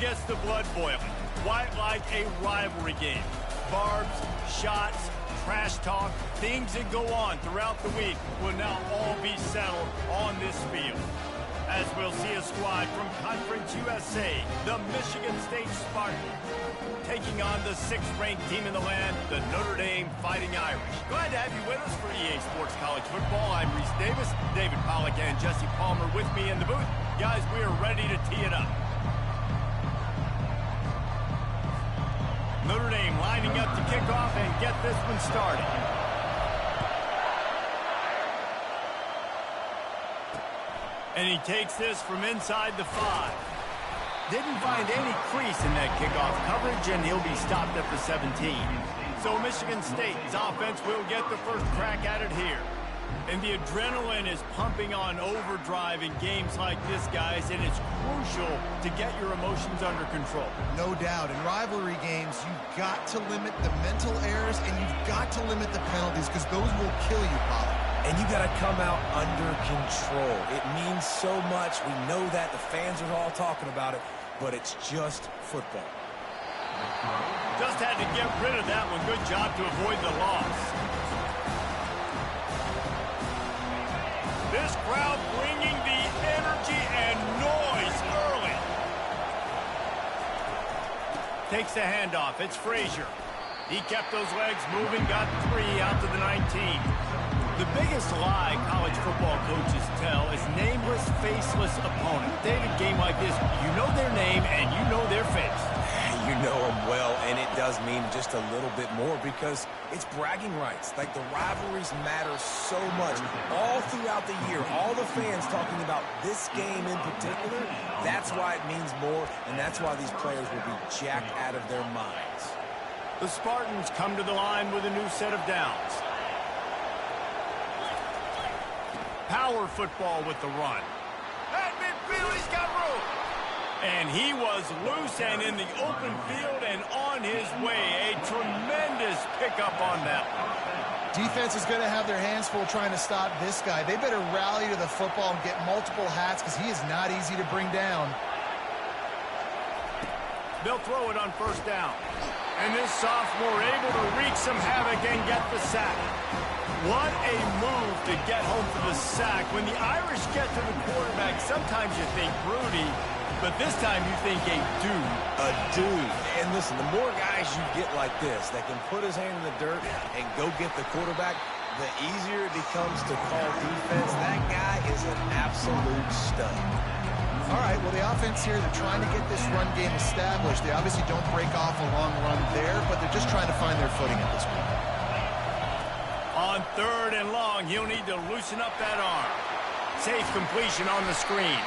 gets the blood boiling. Quite like a rivalry game. Barbs, shots, trash talk, things that go on throughout the week will now all be settled on this field. As we'll see a squad from Conference USA, the Michigan State Spartans, taking on the 6th-ranked team in the land, the Notre Dame Fighting Irish. Glad to have you with us for EA Sports College Football. I'm Reese Davis, David Pollack and Jesse Palmer with me in the booth. Guys, we are ready to tee it up. Notre Dame lining up to kick off and get this one started. And he takes this from inside the 5. Didn't find any crease in that kickoff coverage, and he'll be stopped at the 17. So Michigan State's offense will get the first crack at it here. And the adrenaline is pumping on overdrive in games like this, guys, and it's crucial to get your emotions under control. No doubt. In rivalry games, you've got to limit the mental errors, and you've got to limit the penalties because those will kill you, Pollard. And you got to come out under control. It means so much. We know that. The fans are all talking about it, but it's just football. Just had to get rid of that one. Good job to avoid the loss. This crowd bringing the energy and noise early. Takes the handoff. It's Frazier. He kept those legs moving, got 3 out to the 19. The biggest lie college football coaches tell is nameless, faceless opponent. David, game like this, you know their name and you know their face. You know them well, and it does mean just a little bit more because it's bragging rights. Like, the rivalries matter so much. All throughout the year, all the fans talking about this game in particular, that's why it means more, and that's why these players will be jacked out of their minds. The Spartans come to the line with a new set of downs. Power football with the run. At midfield, he's got room. And he was loose and in the open field and on his way. A tremendous pickup on that one. Defense is going to have their hands full trying to stop this guy. They better rally to the football and get multiple hats because he is not easy to bring down. They'll throw it on first down. And this sophomore able to wreak some havoc and get the sack. What a move to get home for the sack. When the Irish get to the quarterback, sometimes you think Rudy, but this time you think a dude. A dude. And listen, the more guys you get like this that can put his hand in the dirt and go get the quarterback, the easier it becomes to call defense. That guy is an absolute stud. All right, well, the offense here, they're trying to get this run game established. They obviously don't break off a long run there, but they're just trying to find their footing at this point. On 3rd and long, he'll need to loosen up that arm. Safe completion on the screen.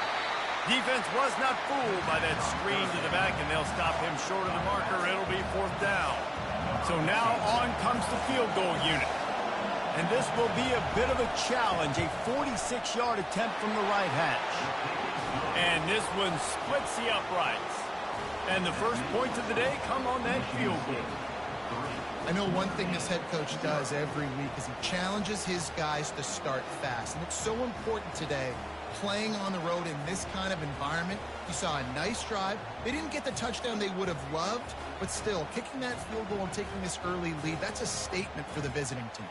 Defense was not fooled by that screen to the back, and they'll stop him short of the marker. It'll be 4th down. So now on comes the field goal unit. And this will be a bit of a challenge, a 46-yard attempt from the right hash. And this one splits the uprights. And the first points of the day come on that field goal. I know one thing this head coach does every week is he challenges his guys to start fast. And it's so important today, playing on the road in this kind of environment. You saw a nice drive. They didn't get the touchdown they would have loved, but still, kicking that field goal and taking this early lead, that's a statement for the visiting team.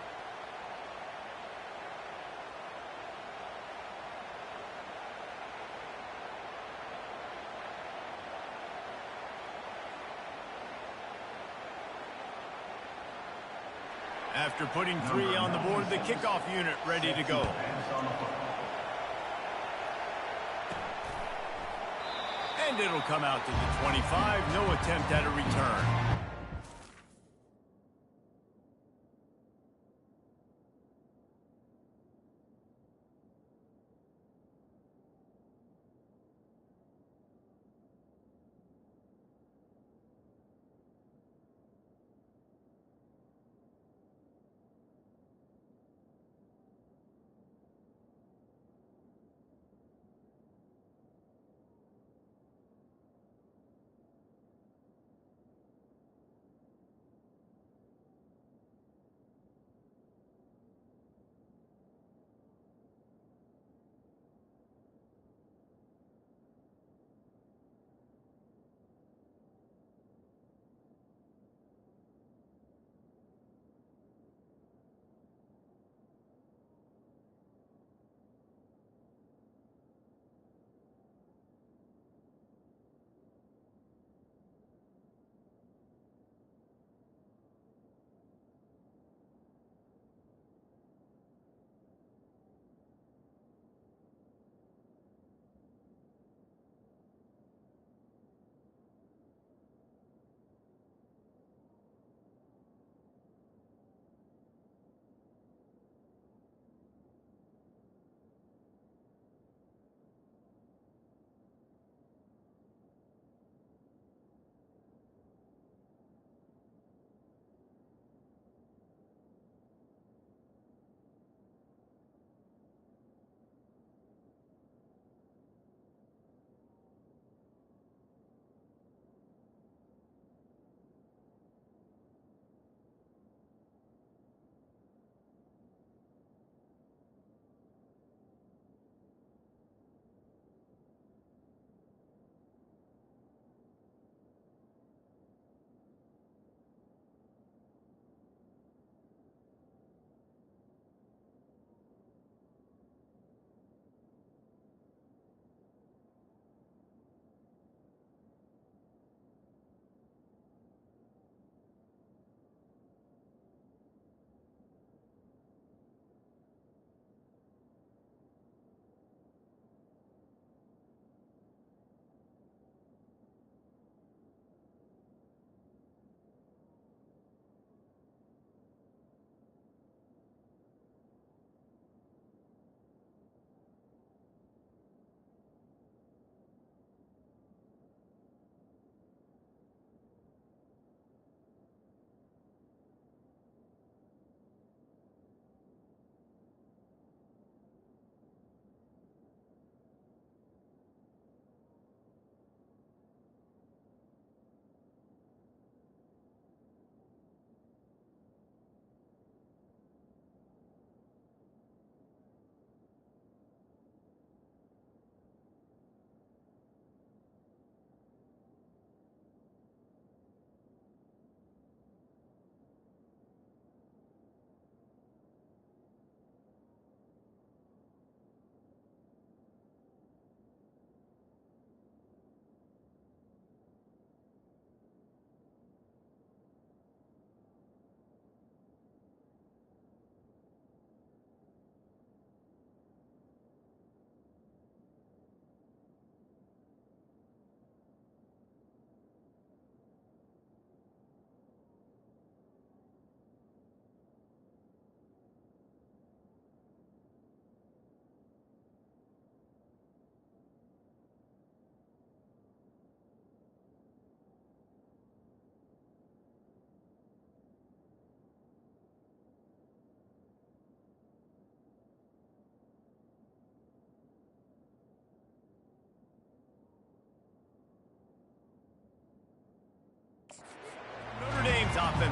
After putting 3 on the board, the kickoff unit ready to go. And it'll come out to the 25. No attempt at a return.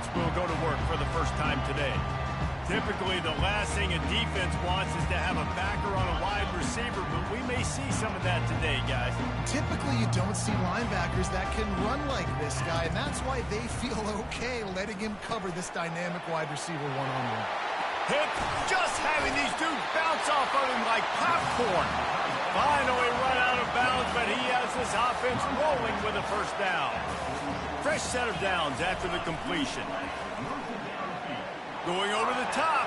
offense will go to work for the first time today. Typically, the last thing a defense wants is to have a backer on a wide receiver, but we may see some of that today, guys. Typically, you don't see linebackers that can run like this guy, and that's why they feel okay letting him cover this dynamic wide receiver one-on-one. Hit, just having these dudes bounce off of him like popcorn. Finally run out of bounds, but he has this offense rolling with a first down. Fresh set of downs after the completion. Going over the top.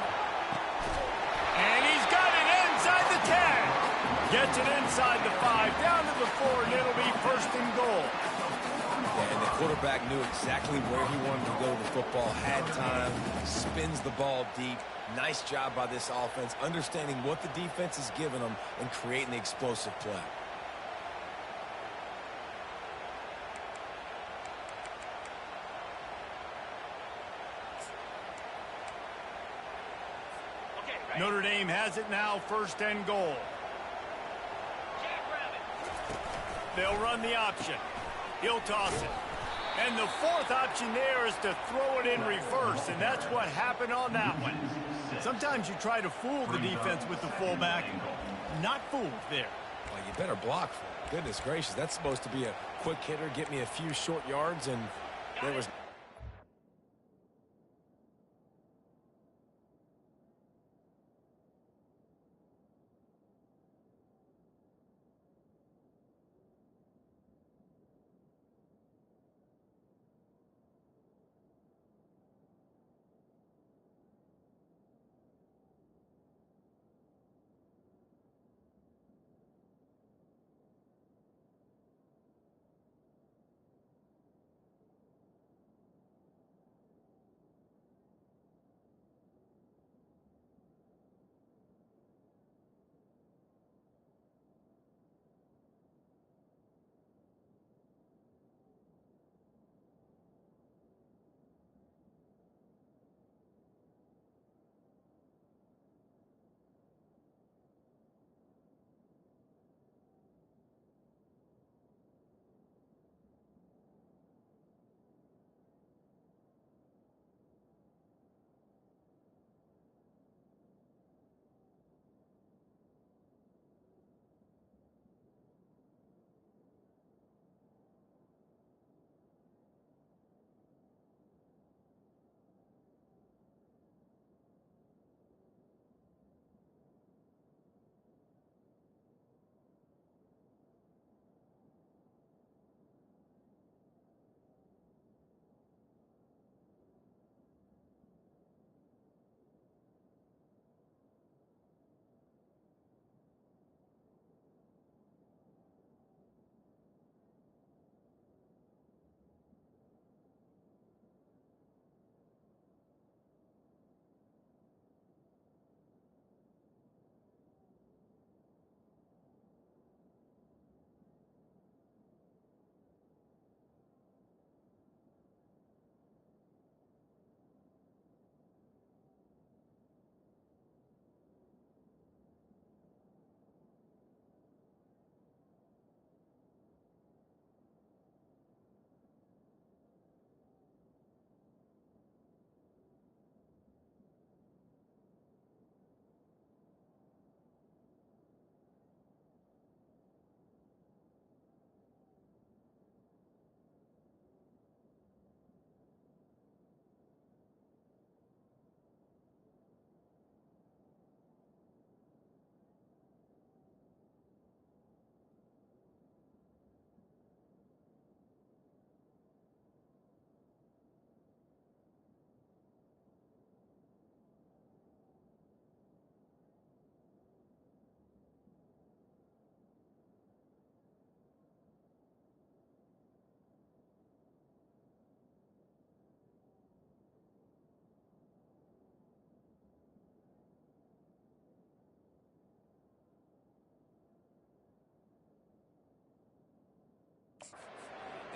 And he's got it inside the 10. Gets it inside the 5, down to the 4, and it'll be first and goal. Yeah, and the quarterback knew exactly where he wanted to go with the football, had time, spins the ball deep. Nice job by this offense, understanding what the defense is giving them and creating the explosive play. Notre Dame has it now, first and goal. They'll run the option. He'll toss it. And the fourth option there is to throw it in reverse, and that's what happened on that one. Sometimes you try to fool the defense with the fullback. Not fooled there. Well, you better block for it. Goodness gracious, that's supposed to be a quick hitter, get me a few short yards, and there was...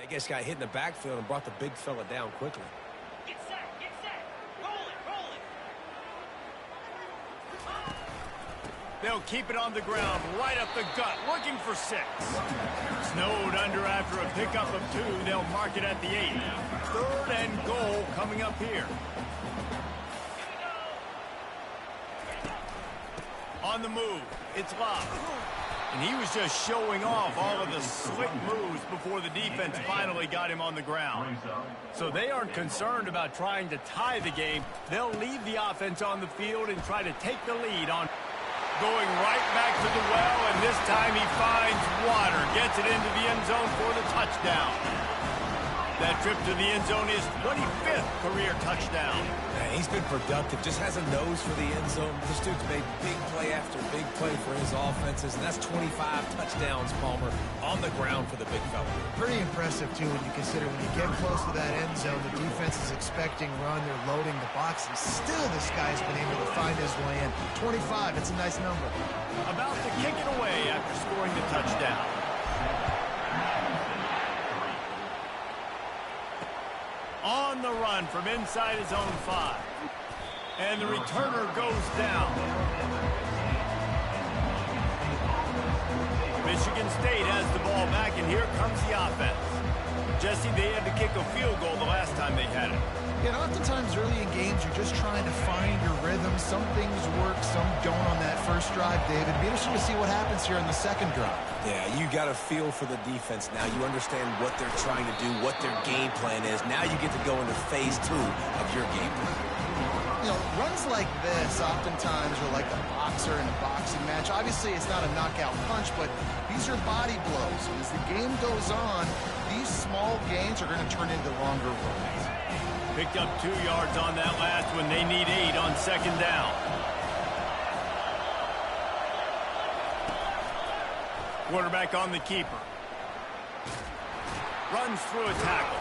That guy got hit in the backfield and brought the big fella down quickly. Get set, roll it. They'll keep it on the ground, right up the gut, looking for 6. Snowed under after a pickup of 2. They'll mark it at the 8. 3rd and goal coming up here. On the move, it's Love. And he was just showing off all of the slick moves before the defense finally got him on the ground. So they aren't concerned about trying to tie the game. They'll leave the offense on the field and try to take the lead on going right back to the well, and this time he finds water, gets it into the end zone for the touchdown. That trip to the end zone is 25th career touchdown. Man, he's been productive, just has a nose for the end zone. This dude's made big play after big play for his offenses, and that's 25 touchdowns, Palmer, on the ground for the big fella. Pretty impressive, too, when you consider when you get close to that end zone, the defense is expecting run, they're loading the box, and still this guy's been able to find his way in. 25, it's a nice number. About to kick it away after scoring the touchdown. On the run from inside his own 5. And the returner goes down. Michigan State has the ball back, and here comes the offense. Jesse, they had to kick a field goal the last time they had it. Yeah, oftentimes early in games, you're just trying to find your rhythm. Some things work, some don't on that first drive, David. It'd be interesting to see what happens here in the second drive. Yeah, you got a feel for the defense now. You understand what they're trying to do, what their game plan is. Now you get to go into phase 2 of your game plan. You know, runs like this oftentimes are like a boxer in a boxing match. Obviously, it's not a knockout punch, but these are body blows. As the game goes on, these small gains are going to turn into longer runs. Picked up 2 yards on that last one. They need 8 on second down. Quarterback on the keeper. Runs through a tackle.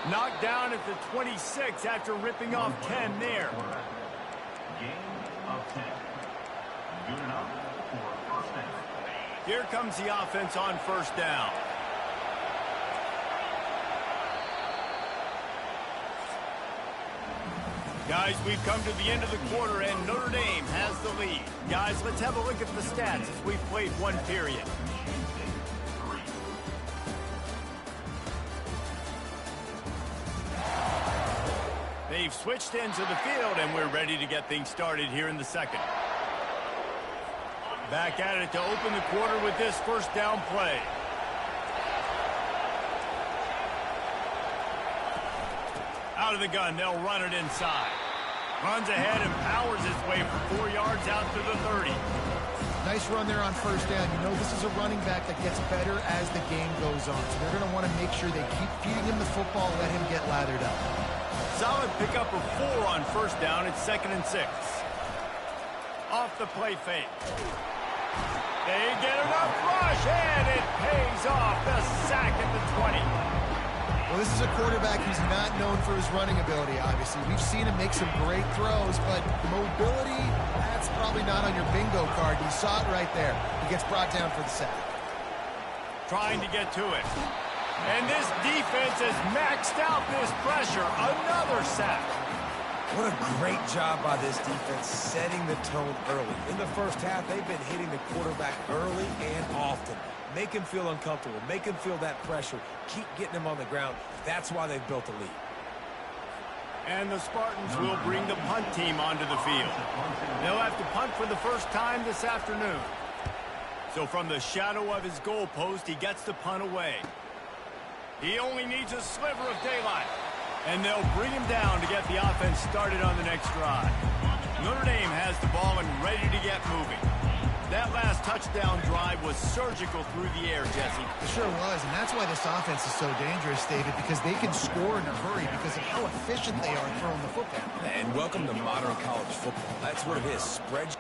Knocked down at the 26 after ripping off 10 there. Gain of 10. Good enough for first down. Here comes the offense on first down. Guys, we've come to the end of the quarter, and Notre Dame has the lead. Guys, let's have a look at the stats as we've played one period. They've switched ends of the field, and we're ready to get things started here in the second. Back at it to open the quarter with this first down play. Out of the gun, they'll run it inside. Runs ahead and powers his way for 4 yards out to the 30. Nice run there on first down. You know this is a running back that gets better as the game goes on. So they're going to want to make sure they keep feeding him the football, let him get lathered up. Solid pickup of 4 on first down. It's 2nd and 6. Off the play fake. They get enough rush, and it pays off. The sack at the 20. Well, this is a quarterback who's not known for his running ability, obviously. We've seen him make some great throws, but mobility, that's probably not on your bingo card. You saw it right there. He gets brought down for the sack. Trying to get to it. And this defense has maxed out this pressure. Another sack. What a great job by this defense setting the tone early. In the first half, they've been hitting the quarterback early and often. Make him feel uncomfortable. Make him feel that pressure. Keep getting him on the ground. That's why they've built a lead. And the Spartans will bring the punt team onto the field. They'll have to punt for the first time this afternoon. So from the shadow of his goal post, he gets the punt away. He only needs a sliver of daylight. And they'll bring him down to get the offense started on the next drive. Notre Dame has the ball and ready to get moving. That last touchdown drive was surgical through the air, Jesse. It sure was, and that's why this offense is so dangerous, David, because they can score in a hurry because of how efficient they are throwing the football. And welcome to modern college football. That's what it is. Spread.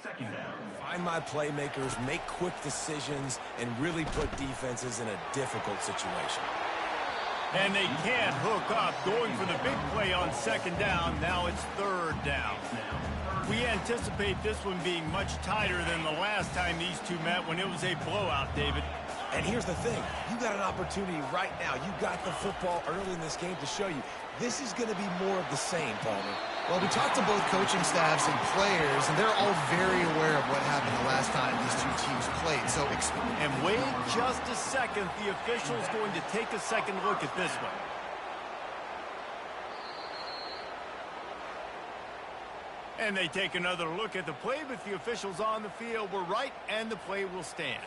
Second down. Find my playmakers, make quick decisions, and really put defenses in a difficult situation. And they can't hook up, going for the big play on second down. Now it's third down. We anticipate this one being much tighter than the last time these two met when it was a blowout, David. And here's the thing. You got an opportunity right now. You got the football early in this game to show you. This is going to be more of the same, Palmer. Well, we talked to both coaching staffs and players, and they're all very aware of what happened the last time these two teams played. So, and wait just a second. The official's going to take a second look at this one. And they take another look at the play, but the officials on the field were right, and the play will stand.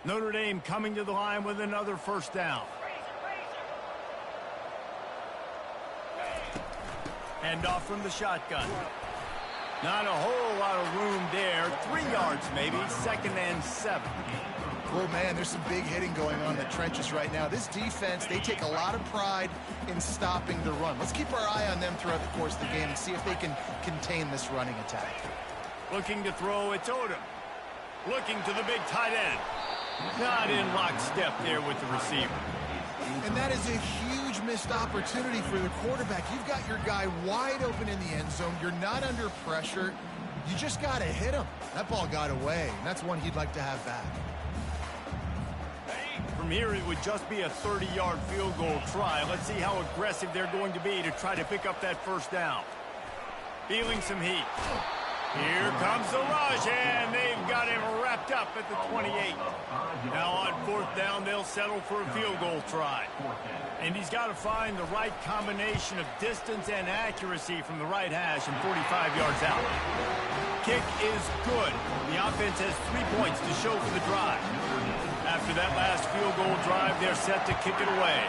Notre Dame coming to the line with another first down. Hand off from the shotgun. Not a whole lot of room there. 3 yards maybe. 2nd and 7. Well, man, there's some big hitting going on in the trenches right now. This defense, they take a lot of pride in stopping the run. Let's keep our eye on them throughout the course of the game and see if they can contain this running attack. Looking to throw, it's Odom. Looking to the big tight end. Not in lockstep there with the receiver. And that is a huge missed opportunity for the quarterback. You've got your guy wide open in the end zone. You're not under pressure. You just got to hit him. That ball got away, and that's one he'd like to have back. From here, it would just be a 30-yard field goal try. Let's see how aggressive they're going to be to try to pick up that first down. Feeling some heat. Here comes the rush, and they've got him wrapped up at the 28. Now on 4th down, they'll settle for a field goal try. And he's got to find the right combination of distance and accuracy from the right hash and 45 yards out. Kick is good. The offense has 3 points to show for the drive. After that last field goal drive, they're set to kick it away.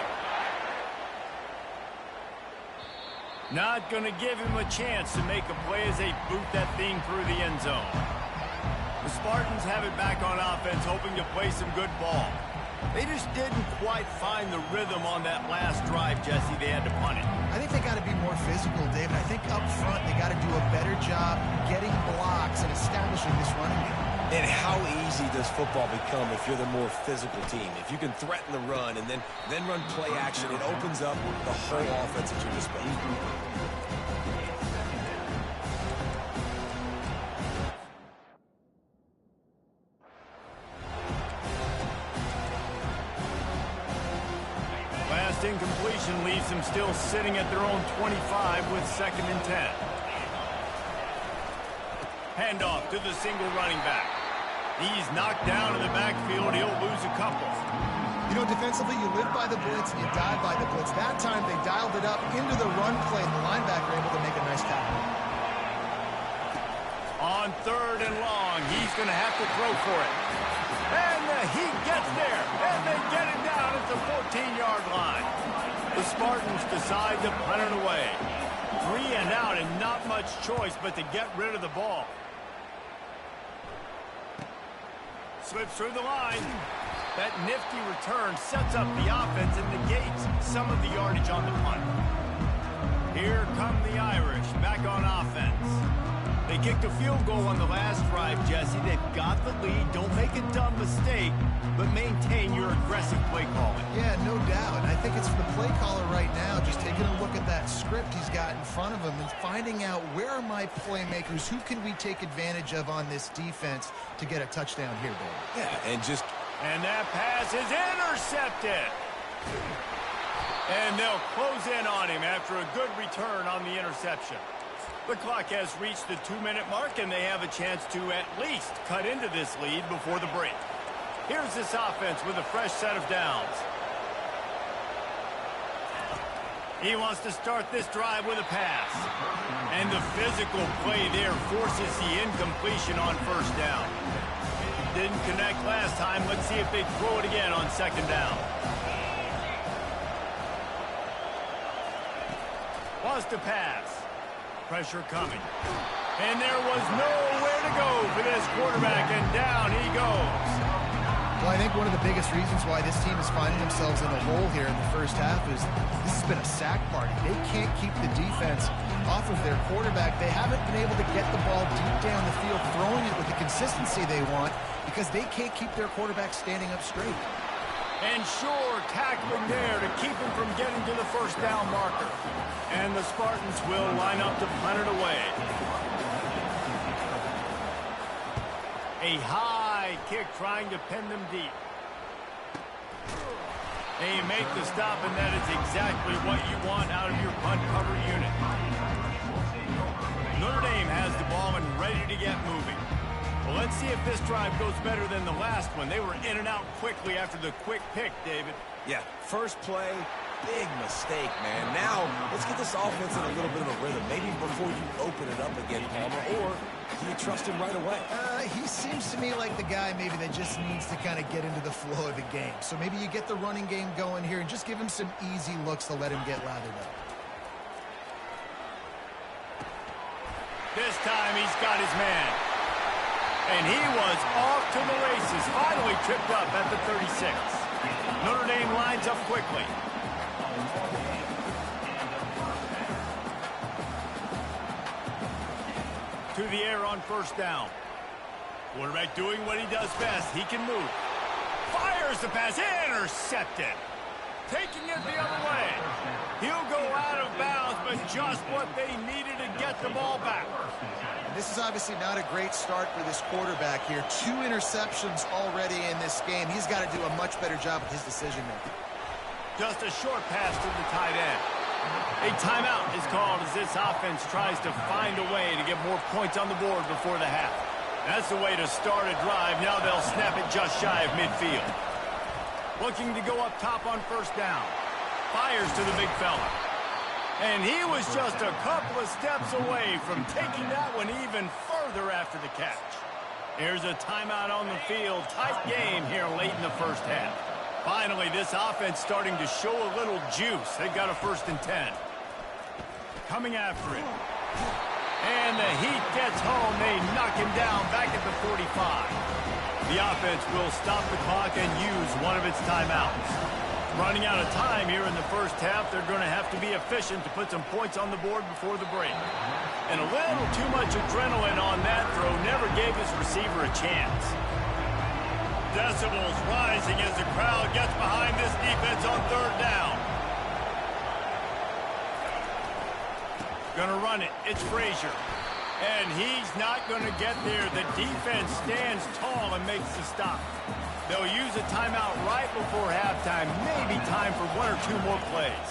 Not going to give him a chance to make a play as they boot that thing through the end zone. The Spartans have it back on offense, hoping to play some good ball. They just didn't quite find the rhythm on that last drive, Jesse. They had to punt it. I think they got to be more physical, David. I think up front they got to do a better job getting blocks and establishing this running game. And how easy does football become if you're the more physical team? If you can threaten the run and then run play action, it opens up the whole offense at your disposal. Last incompletion leaves them still sitting at their own 25 with 2nd and 10. Handoff to the single running back. He's knocked down in the backfield. He'll lose a couple. You know, defensively, you live by the blitz and you die by the blitz. That time, they dialed it up into the run play, and the linebacker able to make a nice tackle. On 3rd and long, he's going to have to throw for it. And he gets there, and they get him down at the 14-yard line. The Spartans decide to punt it away. 3 and out, and not much choice but to get rid of the ball. Slips through the line. That nifty return sets up the offense and negates some of the yardage on the punt. Here come the Irish back on offense. They kicked a field goal on the last drive, Jesse. They've got the lead. Don't make a dumb mistake, but maintain your aggressive play calling. Yeah, no doubt. And I think it's for the play caller right now, just taking a look at that script he's got in front of him and finding out where are my playmakers, who can we take advantage of on this defense to get a touchdown here, Dave. Yeah, And that pass is intercepted. And they'll close in on him after a good return on the interception. The clock has reached the 2-minute mark, and they have a chance to at least cut into this lead before the break. Here's this offense with a fresh set of downs. He wants to start this drive with a pass. And the physical play there forces the incompletion on 1st down. Didn't connect last time. Let's see if they throw it again on 2nd down. draws to pass. Pressure coming. And there was nowhere to go for this quarterback, and down he goes. Well, I think one of the biggest reasons why this team is finding themselves in a hole here in the first half is this has been a sack party. They can't keep the defense off of their quarterback. They haven't been able to get the ball deep down the field, throwing it with the consistency they want, because they can't keep their quarterback standing up straight. And sure, tackling there to keep him from getting to the first down marker. And the Spartans will line up to punt it away. A high kick trying to pin them deep. They make the stop, and that is exactly what you want out of your punt cover unit. Notre Dame has the ball and ready to get moving. Well, let's see if this drive goes better than the last one. They were in and out quickly after the quick pick, David. Yeah, first play, big mistake, man. Now, let's get this offense in a little bit of a rhythm. Maybe before you open it up again, Palmer, or do you trust him right away? He seems to me like the guy maybe that just needs to kind of get into the flow of the game. So maybe you get the running game going here and just give him some easy looks to let him get lathered up. This time he's got his man. And he was off to the races, finally tripped up at the 36. Notre Dame lines up quickly. To the air on first down. Quarterback doing what he does best. He can move. Fires the pass. Intercepted. Taking it the other way. He'll go out of bounds, but just what they needed to get the ball back. This is obviously not a great start for this quarterback here. 2 interceptions already in this game. He's got to do a much better job with his decision-making. Just a short pass to the tight end. A timeout is called as this offense tries to find a way to get more points on the board before the half. That's the way to start a drive. Now they'll snap it just shy of midfield. Looking to go up top on first down. Fires to the big fella. And he was just a couple of steps away from taking that one even further after the catch. Here's a timeout on the field. Tight game here late in the first half. Finally, this offense starting to show a little juice. They've got a 1st and 10. Coming after it. And the heat gets home. They knock him down back at the 45. The offense will stop the clock and use one of its timeouts. Running out of time here in the first half, they're going to have to be efficient to put some points on the board before the break. And a little too much adrenaline on that throw never gave his receiver a chance. Decibels rising as the crowd gets behind this defense on 3rd down. Gonna run it. It's Frazier. And he's not going to get there. The defense stands tall and makes the stop. They'll use a timeout right before halftime. Maybe time for 1 or 2 more plays.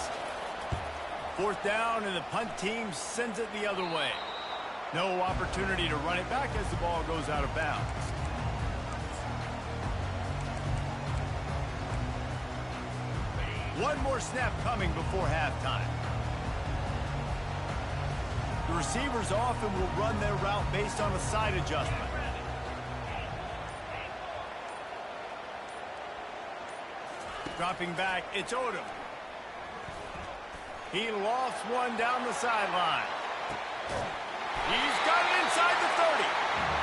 4th down, and the punt team sends it the other way. No opportunity to run it back as the ball goes out of bounds. One more snap coming before halftime. The receivers often will run their route based on a side adjustment. Dropping back, it's Odom. He lofts one down the sideline. He's got it inside the 30.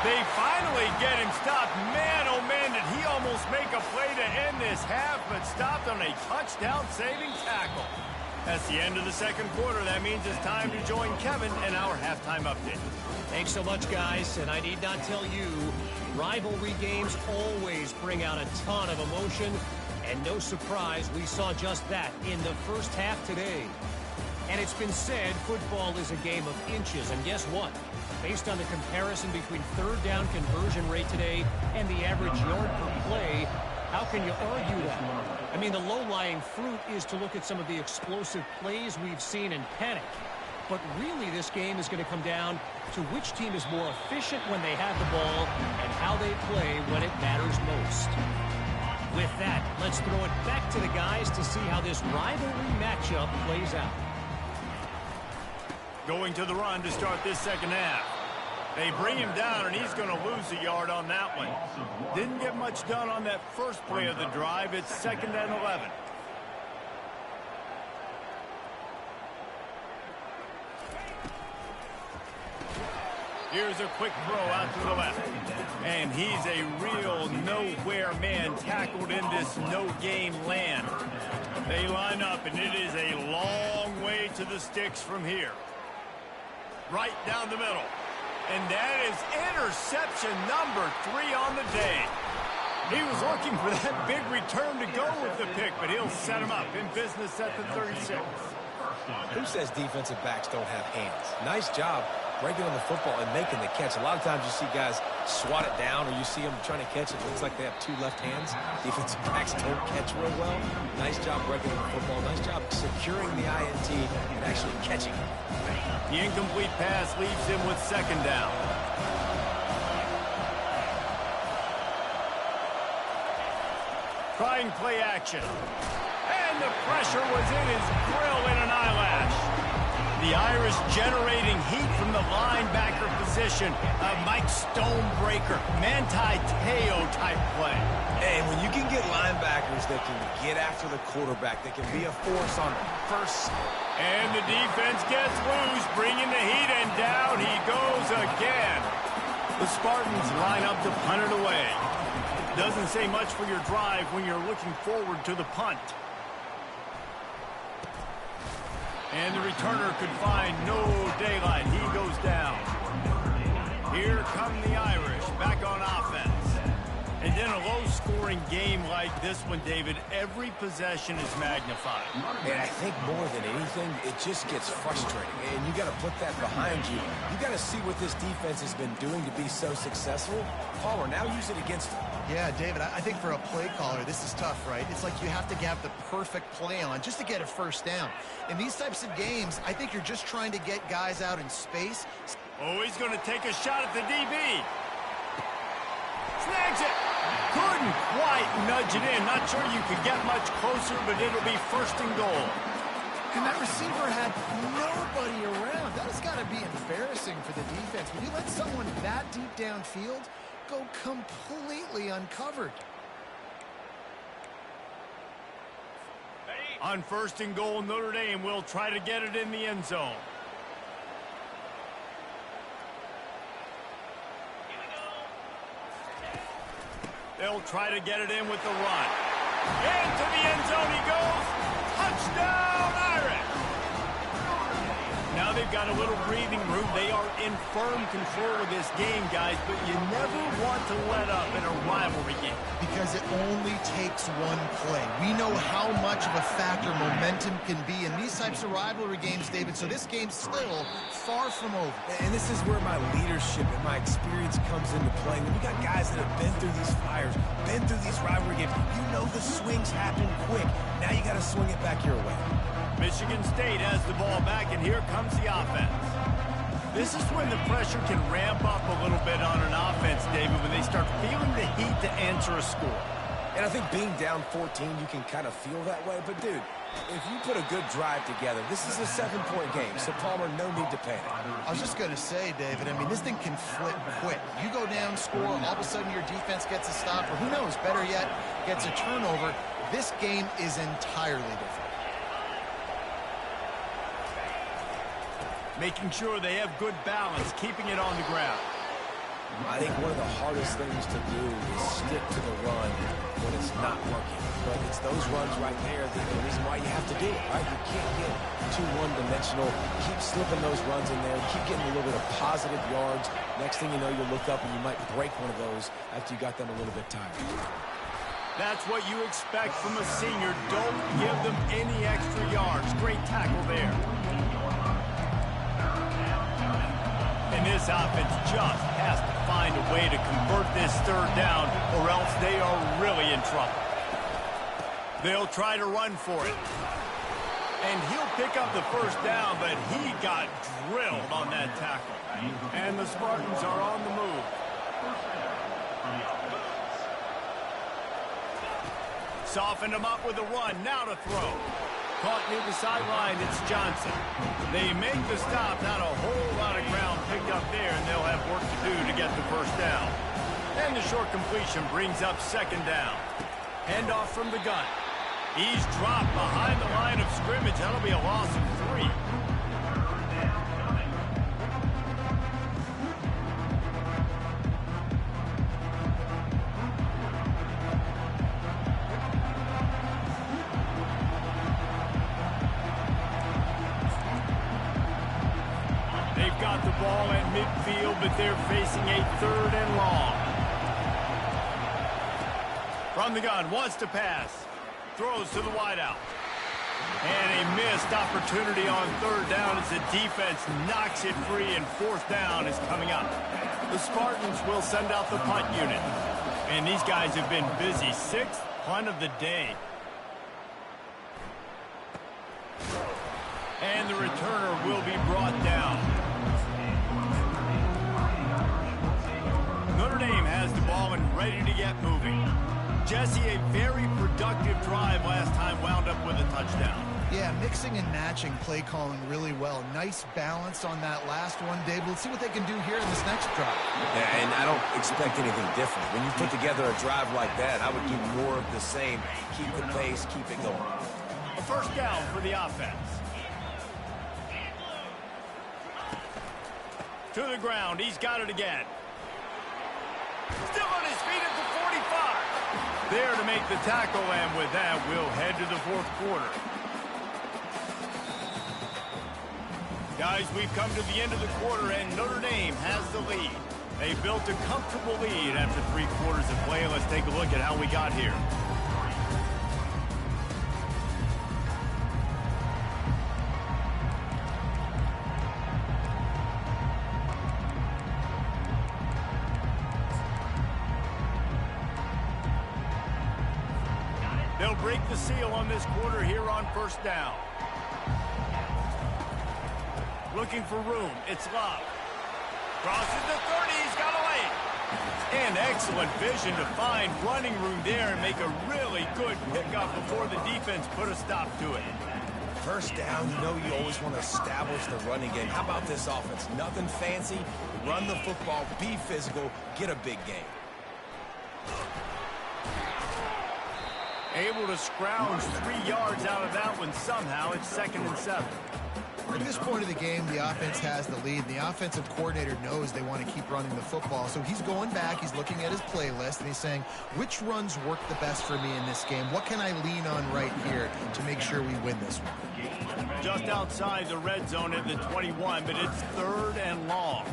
They finally get him stopped. Man, oh man, did he almost make a play to end this half, but stopped on a touchdown-saving tackle. That's the end of the second quarter. That means it's time to join Kevin in our halftime update. Thanks so much, guys. And I need not tell you, rivalry games always bring out a ton of emotion. And no surprise, we saw just that in the first half today. And it's been said, football is a game of inches. And guess what? Based on the comparison between 3rd down conversion rate today and the average yard per play, how can you argue that? I mean, the low-lying fruit is to look at some of the explosive plays we've seen in panic. But really, this game is going to come down to which team is more efficient when they have the ball and how they play when it matters most. With that, let's throw it back to the guys to see how this rivalry matchup plays out. Going to the run to start this second half. They bring him down, and he's going to lose a yard on that one. Didn't get much done on that first play of the drive. It's 2nd and 11. Here's a quick throw out to the left. And he's a real nowhere man tackled in this no-game land. They line up, and it is a long way to the sticks from here. Right down the middle. And that is interception number 3 on the day. He was looking for that big return to go with the pick, but he'll set him up in business at the 36. Who says defensive backs don't have hands? Nice job breaking on the football and making the catch. A lot of times you see guys swat it down, or you see them trying to catch it. It looks like they have 2 left hands. Defensive backs don't catch real well. Nice job breaking on the football. Nice job securing the INT and actually catching it. The incomplete pass leaves him with 2nd down. Trying play action. And the pressure was in his grill in an eyelash. The Irish generating heat from the linebacker position. A Mike Stonebreaker, Manti Te'o type play. And when you can get linebackers that can get after the quarterback, that can be a force on first. And the defense gets loose, bringing the heat, and down he goes again. The Spartans line up to punt it away. Doesn't say much for your drive when you're looking forward to the punt. And the returner could find no daylight. He goes down. Here come the Irish back on offense. And in a low-scoring game like this one, David, every possession is magnified. And I think more than anything, it just gets frustrating. And you got to put that behind you. You got to see what this defense has been doing to be so successful. Palmer, now use it against them. Yeah, David, I think for a play caller, this is tough, right? It's like you have to have the perfect play on just to get a first down. In these types of games, I think you're just trying to get guys out in space. Oh, he's going to take a shot at the DB. Snags it. Couldn't quite nudge it in. Not sure you could get much closer, but it'll be 1st and goal. And that receiver had nobody around. That has got to be embarrassing for the defense. When you let someone that deep downfield go completely uncovered. On 1st and goal, Notre Dame will try to get it in the end zone. They'll try to get it in with the run. Into the end zone he goes. Touchdown, Irish! Now they've got a little breathing room. They are in firm control of this game, guys, but you never want to let up in a rivalry game. Because it only takes one play. We know how much of a factor momentum can be in these types of rivalry games, David, so this game's still far from over. And this is where my leadership and my experience comes into play. When you got guys that have been through these fires, been through these rivalry games, you know the swings happen quick. Now you got to swing it back your way. Michigan State has the ball back, and here comes the offense. This is when the pressure can ramp up a little bit on an offense, David, when they start feeling the heat to answer a score. And I think being down 14, you can kind of feel that way. But, dude, if you put a good drive together, this is a 7-point game, so Palmer, no need to panic. I was just going to say, David, I mean, this thing can flip quick. You go down, score, all of a sudden your defense gets a stop, or who knows, better yet, gets a turnover. This game is entirely different. Making sure they have good balance, keeping it on the ground. I think one of the hardest things to do is stick to the run when it's not working. But it's those runs right there that the reason why you have to do it, right? You can't get too one-dimensional. Keep slipping those runs in there. Keep getting a little bit of positive yards. Next thing you know, you look up and you might break one of those after you got them a little bit tired. That's what you expect from a senior. Don't give them any extra yards. Great tackle there. And this offense just has to find a way to convert this 3rd down, or else they are really in trouble. They'll try to run for it. And he'll pick up the 1st down, but he got drilled on that tackle. And the Spartans are on the move. Softened him up with a run, now to throw. Caught near the sideline, it's Johnson. They make the stop, not a whole lot of ground picked up there, and they'll have work to do to get the 1st down. And the short completion brings up 2nd down. Handoff from the gun. He's dropped behind the line of scrimmage. That'll be a loss of 3. but they're facing a 3rd and long. From the gun, wants to pass. Throws to the wideout. And a missed opportunity on 3rd down as the defense knocks it free, and 4th down is coming up. The Spartans will send out the punt unit. And these guys have been busy. 6th punt of the day. And the returner will be brought down. Notre Dame has the ball and ready to get moving. Jesse, a very productive drive last time, wound up with a touchdown. Yeah, mixing and matching play calling really well. Nice balance on that last one, Dave. Let's see what they can do here in this next drive. Yeah, and I don't expect anything different. When you put together a drive like that, I would do more of the same. Keep the pace, keep it going. A 1st down for the offense. To the ground, he's got it again. Still on his feet at the 45. There to make the tackle, and with that, we'll head to the 4th quarter. Guys, we've come to the end of the quarter, and Notre Dame has the lead. They built a comfortable lead after 3 quarters of play. Let's take a look at how we got here. They'll break the seal on this quarter here on 1st down. Looking for room. It's Love. Crosses the 30. He's got a lane. And excellent vision to find running room there and make a really good pickup before the defense put a stop to it. 1st down, you know you always want to establish the running game. How about this offense? Nothing fancy. Run the football, be physical, get a big gain. Able to scrounge 3 yards out of that one somehow. It's 2nd and 7. At this point of the game, the offense has the lead. The offensive coordinator knows they want to keep running the football. So he's going back, he's looking at his playlist, and he's saying, which runs work the best for me in this game? What can I lean on right here to make sure we win this one? Just outside the red zone at the 21, but it's 3rd and long.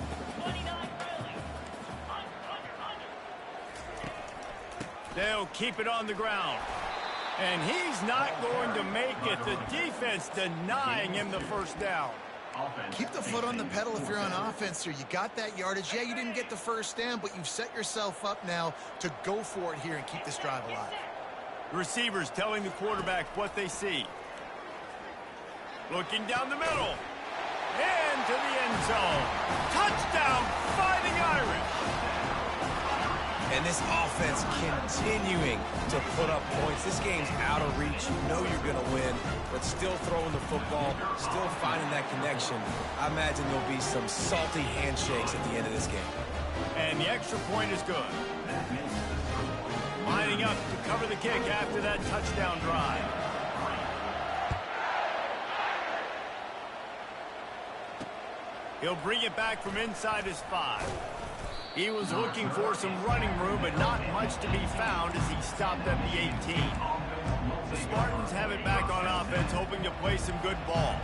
They'll keep it on the ground. And he's not going to make it. The defense denying him the 1st down. Keep the foot on the pedal if you're on offense here. You got that yardage. Yeah, you didn't get the 1st down, but you've set yourself up now to go for it here and keep this drive alive. The receivers telling the quarterback what they see. Looking down the middle. Into the end zone. Touchdown, Fighting Irish. And this offense continuing to put up points. This game's out of reach. You know you're going to win, but still throwing the football, still finding that connection. I imagine there'll be some salty handshakes at the end of this game. And the extra point is good. Lining up to cover the kick after that touchdown drive. He'll bring it back from inside his 5. He was looking for some running room, but not much to be found as he stopped at the 18. The Spartans have it back on offense, hoping to play some good ball.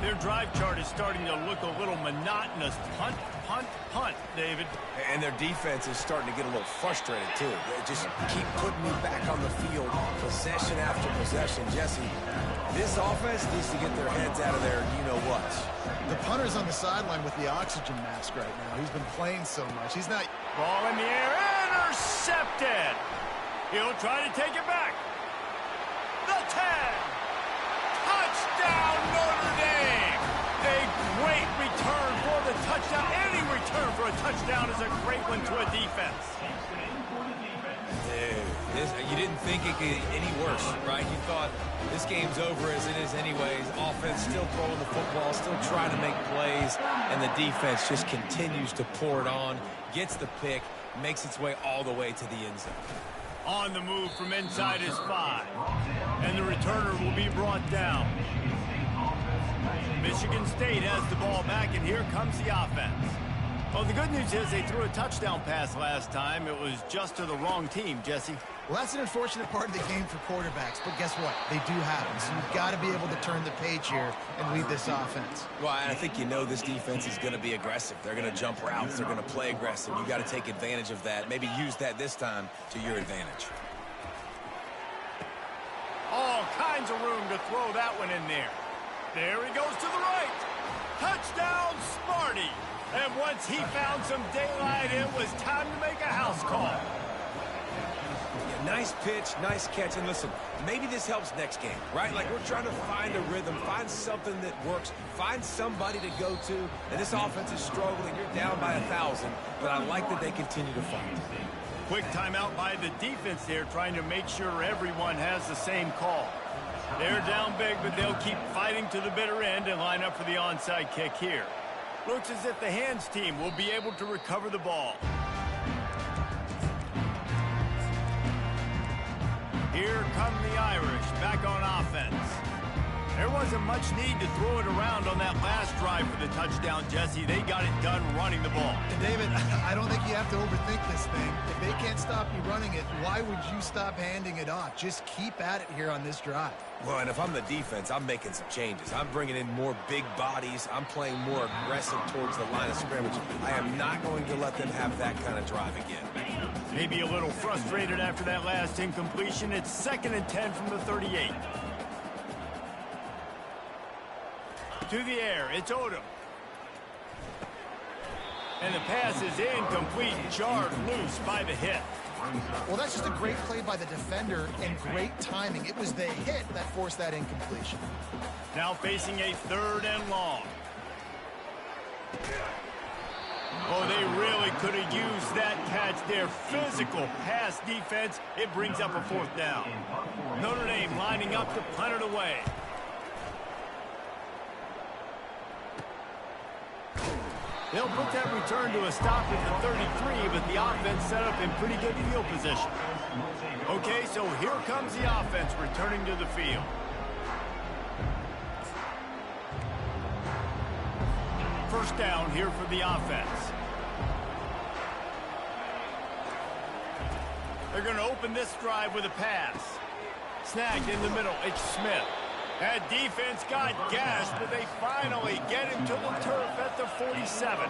Their drive chart is starting to look a little monotonous. Punt, punt, punt, David. And their defense is starting to get a little frustrated, too. They just keep putting me back on the field, possession after possession. Jesse, this offense needs to get their heads out of there, you-know-what. The punter's on the sideline with the oxygen mask right now. He's been playing so much. He's not... Ball in the air, intercepted. He'll try to take it back. The 10. Touchdown, Notre Dame. A great return for the touchdown. Any return for a touchdown is a great one to a defense. You didn't think it could get any worse, right? You thought this game's over as it is anyways. Offense still throwing the football, still trying to make plays, and the defense just continues to pour it on, gets the pick, makes its way all the way to the end zone. On the move from inside his 5. And the returner will be brought down. Michigan State has the ball back, and here comes the offense. Well, the good news is they threw a touchdown pass last time. It was just to the wrong team, Jesse. Well, that's an unfortunate part of the game for quarterbacks, but guess what? They do happen, so you've got to be able to turn the page here and lead this offense. Well, I think you know this defense is going to be aggressive. They're going to jump routes. They're going to play aggressive. You got to take advantage of that. Maybe use that this time to your advantage. All kinds of room to throw that one in there. There he goes to the right. Touchdown, Smarty. And once he found some daylight, it was time to make a house call. Yeah, nice pitch, nice catch. And listen, maybe this helps next game, right? Like we're trying to find a rhythm, find something that works, find somebody to go to. And this offense is struggling. You're down by 1,000, but I like that they continue to fight. Quick timeout by the defense there, trying to make sure everyone has the same call. They're down big, but they'll keep fighting to the bitter end and line up for the onside kick here. Looks as if the hands team will be able to recover the ball. Here come the Irish back on offense. There wasn't much need to throw it around on that last drive for the touchdown, Jesse. They got it done running the ball. And David, I don't think you have to overthink this thing. If they can't stop you running it, why would you stop handing it off? Just keep at it here on this drive. Well, and if I'm the defense, I'm making some changes. I'm bringing in more big bodies. I'm playing more aggressive towards the line of scrimmage. I am not going to let them have that kind of drive again. Maybe a little frustrated after that last incompletion. It's 2nd and 10 from the 38. To the air, it's Odom. And the pass is incomplete, jarred loose by the hit. Well, that's just a great play by the defender and great timing. It was the hit that forced that incompletion. Now facing a 3rd and long. Oh, they really could have used that catch there. Physical pass defense. It brings up a 4th down. Notre Dame lining up to punt it away. They'll put that return to a stop at the 33, but the offense set up in pretty good field position. Okay, so here comes the offense returning to the field. First down here for the offense. They're going to open this drive with a pass. Snagged in the middle, it's Smith. That defense got gashed, but they finally get him to the turf at the 47.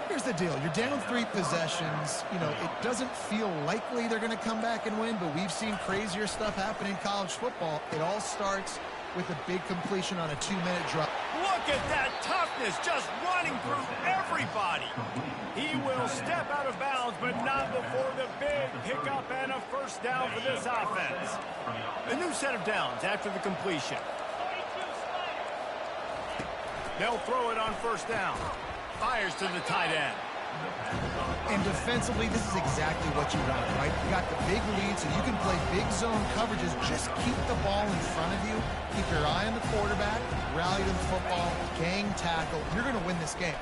Here's the deal. You're down 3 possessions. You know, it doesn't feel likely they're going to come back and win, but we've seen crazier stuff happen in college football. It all starts with a big completion on a 2-minute drop. Look at that toughness, just running through everybody. He will step out of bounds, but not before the big pickup and a first down for this offense. A new set of downs after the completion. They'll throw it on first down. Fires to the tight end. And defensively, this is exactly what you want, right? You got the big lead, so you can play big zone coverages. Just keep the ball in front of you. Keep your eye on the quarterback. Rally to the football. Gang tackle. You're going to win this game.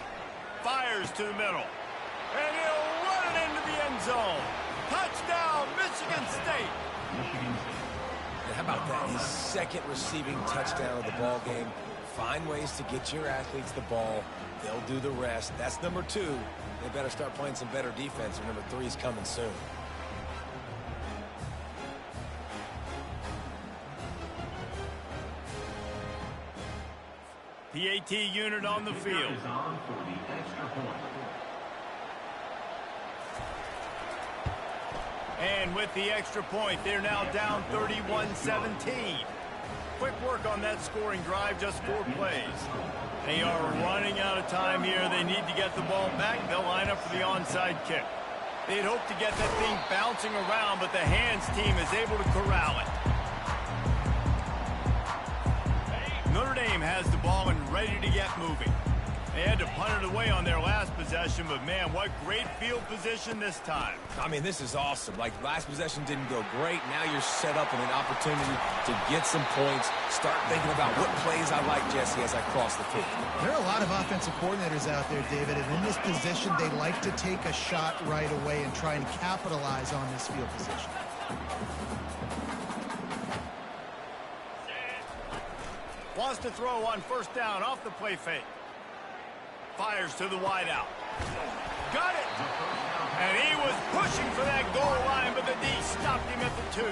Fires to the middle. And he'll run it into the end zone. Touchdown, Michigan State. How about that? His 2nd receiving touchdown of the ball game. Find ways to get your athletes the ball. They'll do the rest. That's number 2. They better start playing some better defense, and number 3 is coming soon. The AT unit on the field. And with the extra point, they're now down 31-17. Quick work on that scoring drive, just 4 plays. They are running out of time here. They need to get the ball back. They'll line up for the onside kick. They'd hope to get that thing bouncing around, but the hands team is able to corral it. Notre Dame has the ball and ready to get moving. They had to punt it away on their last possession, but man, what great field position this time. I mean, this is awesome. Like, last possession didn't go great. Now you're set up in an opportunity to get some points. Start thinking about what plays I like, Jesse, as I cross the field. There are a lot of offensive coordinators out there, David, and in this position, they like to take a shot right away and try and capitalize on this field position. Wants to throw on first down off the play fake. Fires to the wideout. Got it! And he was pushing for that goal line, but the D stopped him at the 2.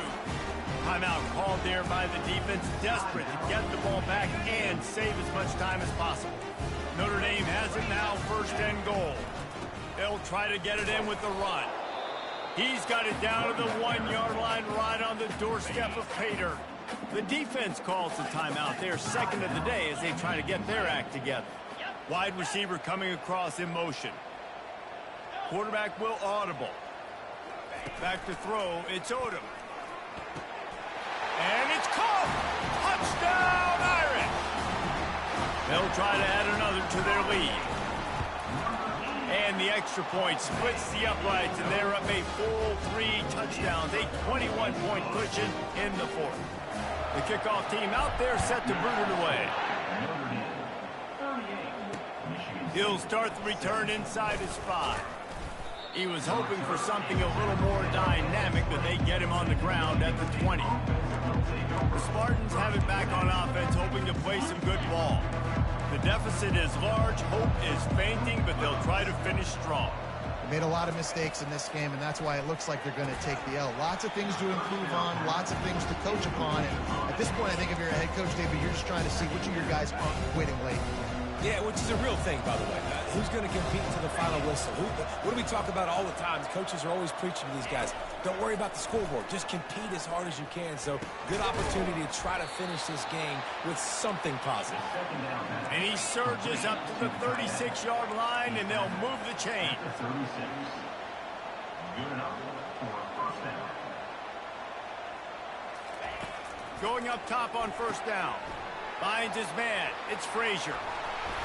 Timeout called there by the defense, desperate to get the ball back and save as much time as possible. Notre Dame has it now, 1st and goal. They'll try to get it in with the run. He's got it down to the 1-yard line right on the doorstep of Pater. The defense calls the timeout. They're 2nd of the day as they try to get their act together. Wide receiver coming across in motion. Quarterback will audible. Back to throw. It's Odom. And it's caught! Touchdown, Irish! They'll try to add another to their lead. And the extra point splits the uprights, and they're up a full 3 touchdowns, a 21-point cushion in the 4th. The kickoff team out there set to boot it away. He'll start the return inside his 5. He was hoping for something a little more dynamic, but they get him on the ground at the 20. The Spartans have it back on offense, hoping to play some good ball. The deficit is large, hope is fainting, but they'll try to finish strong. They made a lot of mistakes in this game, and that's why it looks like they're going to take the L. Lots of things to improve on, lots of things to coach upon, and at this point, I think if you're a head coach, David, you're just trying to see which of your guys aren't quitting late. Yeah, which is a real thing, by the way. Who's going to compete to the final whistle? What do we talk about all the time? Coaches are always preaching to these guys. Don't worry about the scoreboard. Just compete as hard as you can. So, good opportunity to try to finish this game with something positive. And he surges up to the 36-yard line, and they'll move the chain. Good enough for a 1st down. Going up top on 1st down. Finds his man. It's Frazier.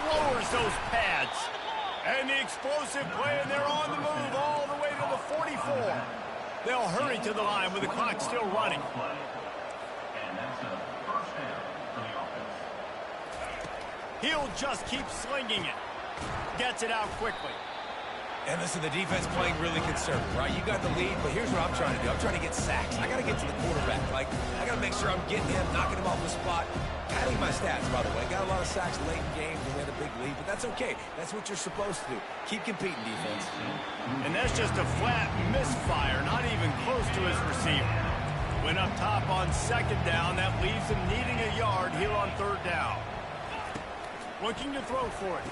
Lowers those pads. And the explosive play, and they're on the move all the way to the 44. They'll hurry to the line with the clock still running. And that's a 1st down for the offense. He'll just keep slinging it. Gets it out quickly. And listen, the defense playing really conservative, right? You got the lead, but here's what I'm trying to do. I'm trying to get sacks. I got to get to the quarterback. I got to make sure I'm getting him, knocking him off the spot. Padding my stats, by the way. Got a lot of sacks late in games and we had a big lead, but that's okay. That's what you're supposed to do. Keep competing, defense. And that's just a flat misfire, not even close to his receiver. Went up top on 2nd down. That leaves him needing a yard here on 3rd down. Looking to throw for it.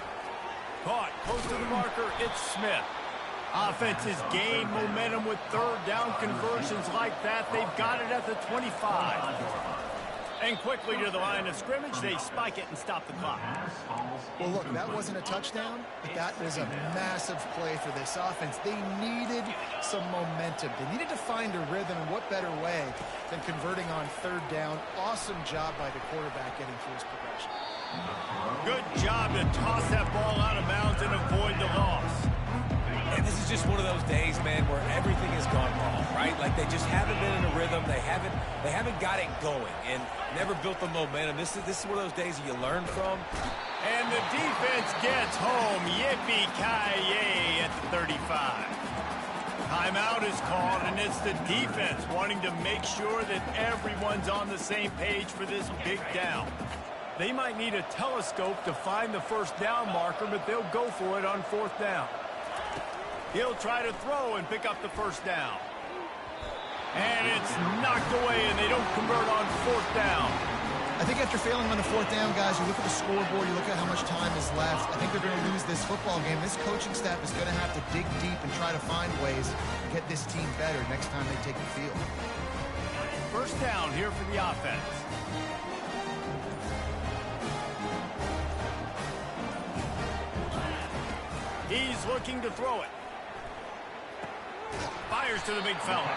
Caught close to the marker. It's Smith. Offense has gained momentum with 3rd down conversions like that. They've got it at the 25. And quickly to the line of scrimmage, they spike it and stop the clock. Well, look, that wasn't a touchdown, but that was a massive play for this offense. They needed some momentum. They needed to find a rhythm, and what better way than converting on 3rd down. Awesome job by the quarterback getting through his progression. Good job to toss that ball out of bounds and avoid the loss. And this is just one of those days, man, where everything has gone wrong, right? Like they just haven't been in a rhythm. They haven't got it going and never built the momentum. This is one of those days that you learn from. And the defense gets home. Yippee-ki-yay at the 35. Timeout is called, and it's the defense wanting to make sure that everyone's on the same page for this big down. They might need a telescope to find the 1st down marker, but they'll go for it on 4th down. He'll try to throw and pick up the 1st down. And it's knocked away, and they don't convert on 4th down. I think after failing on the 4th down, guys, you look at the scoreboard, you look at how much time is left. I think they're going to lose this football game. This coaching staff is going to have to dig deep and try to find ways to get this team better next time they take the field. 1st down here for the offense. He's looking to throw it. Fires to the big fella.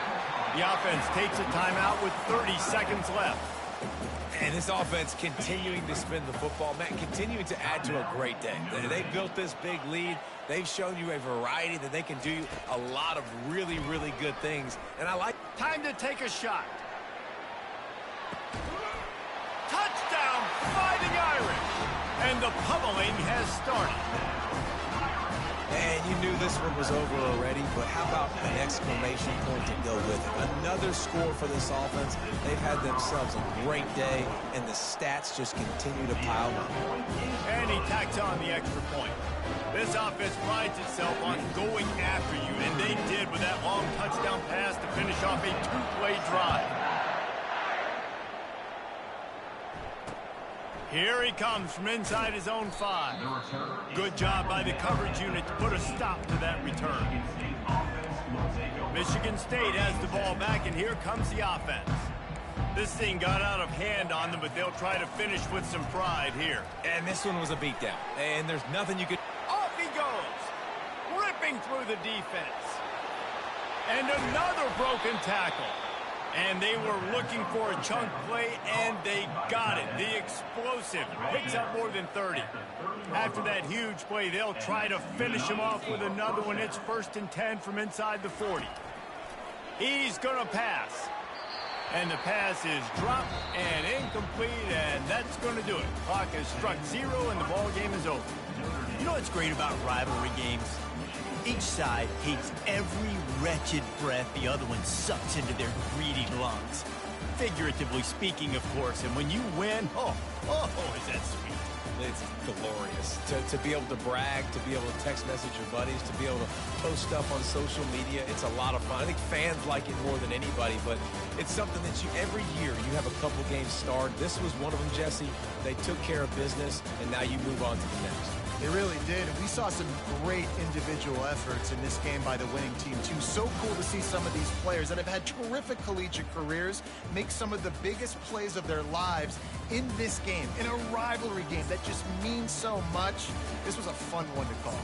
The offense takes a timeout with 30 seconds left. And this offense continuing to spin the football, man, continuing to add to a great day. They built this big lead. They've shown you a variety that they can do a lot of really, really good things. And I like... Time to take a shot. Touchdown, Fighting Irish. And the pummeling has started. And you knew this one was over already, but how about an exclamation point to go with it? Another score for this offense. They've had themselves a great day, and the stats just continue to pile up. And he tacks on the extra point. This offense prides itself on going after you, and they did with that long touchdown pass to finish off a two-play drive. Here he comes from inside his own 5. Good job by the coverage unit to put a stop to that return. Michigan State has the ball back, and here comes the offense. This thing got out of hand on them, but they'll try to finish with some pride here. And this one was a beatdown, and there's nothing you could... Off he goes, ripping through the defense. And another broken tackle. And they were looking for a chunk play, and they got it. The explosive picks up more than 30. After that huge play, they'll try to finish him off with another one. It's 1st and 10 from inside the 40. He's going to pass. And the pass is dropped and incomplete, and that's going to do it. Clock has struck 0, and the ball game is over. You know what's great about rivalry games? Each side hates every wretched breath the other one sucks into their greedy lungs. Figuratively speaking, of course, and when you win, oh, is that sweet. It's glorious. To be able to brag, to be able to text message your buddies, to be able to post stuff on social media, it's a lot of fun. I think fans like it more than anybody, but it's something that every year you have a couple games starred. This was one of them, Jesse. They took care of business, and now you move on to the next. They really did, and we saw some great individual efforts in this game by the winning team, too. So cool to see some of these players that have had terrific collegiate careers make some of the biggest plays of their lives in this game, in a rivalry game that just means so much. This was a fun one to call.